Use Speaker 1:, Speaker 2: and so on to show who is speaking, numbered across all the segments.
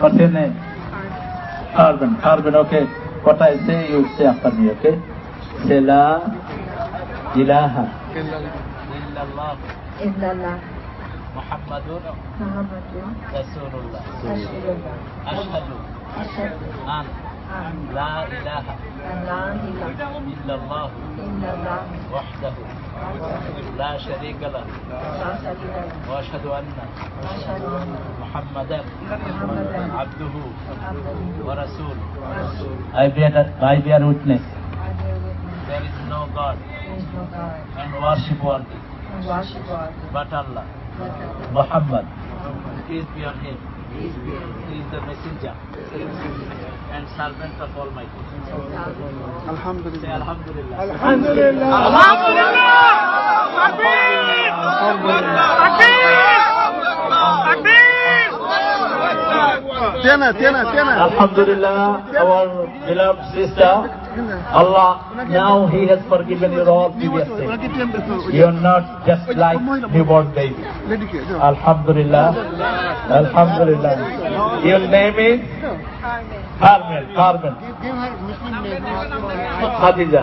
Speaker 1: What's your name? Carbon. Carbon, okay. What I say, you say after me, okay? Say La ilaha
Speaker 2: illallah
Speaker 3: illallah
Speaker 2: Muhammadun
Speaker 3: Muhammadun
Speaker 2: Rasulullah.
Speaker 3: Rasulullah.
Speaker 2: Ashhadu
Speaker 3: Ashhadu
Speaker 2: an
Speaker 3: an
Speaker 2: la ilaha
Speaker 3: la ilaha
Speaker 2: illallah
Speaker 3: illallah
Speaker 2: wahdahu la sharika lah
Speaker 3: la sharika lahu
Speaker 2: wa ashhadu anna
Speaker 3: wa ashhadu anna
Speaker 2: Muhammadan
Speaker 3: Muhammadan
Speaker 2: abduhu
Speaker 3: abduhu
Speaker 2: wa rasuluhu.
Speaker 3: wa rasuluhu.
Speaker 1: I bear witness.
Speaker 3: I bear witness
Speaker 2: There is no God
Speaker 3: there is no God
Speaker 2: and worship worthy
Speaker 3: and worship worthy
Speaker 2: but Allah.
Speaker 3: but Allah.
Speaker 1: Muhammad.
Speaker 2: Peace be on him. He is the messenger and servant of Almighty. Say Alhamdulillah.
Speaker 1: Alhamdulillah, our beloved sister, Allah, now He has forgiven your all previous sins. You are not just like newborn baby. Alhamdulillah. Alhamdulillah. Your name is? Carmen. Carmen. Khadija.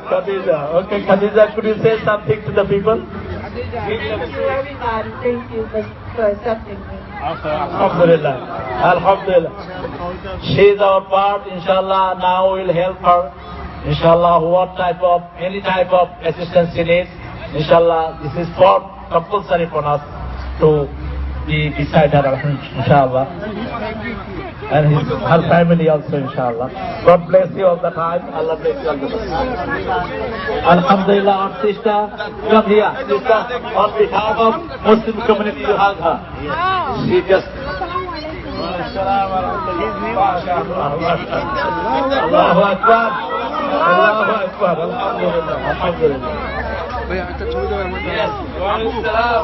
Speaker 1: Khadija. Okay, Khadija, could you say something to the people?
Speaker 3: Thank you for accepting me.
Speaker 1: Alhamdulillah. Alhamdulillah. She is our part, inshallah. Now we'll help her. Inshallah, any type of assistance she needs. Inshallah, this is for compulsory for us to be beside her, inshallah. And her family also, inshallah. God bless you all the time. Allah bless you all the time. Alhamdulillah, our sister, come here. Sister, on behalf of Muslim community, you hug her. She just... Allahu Akbar. Allahu Akbar. Alhamdulillah. Alhamdulillah. Yes. Wa alaikum salam.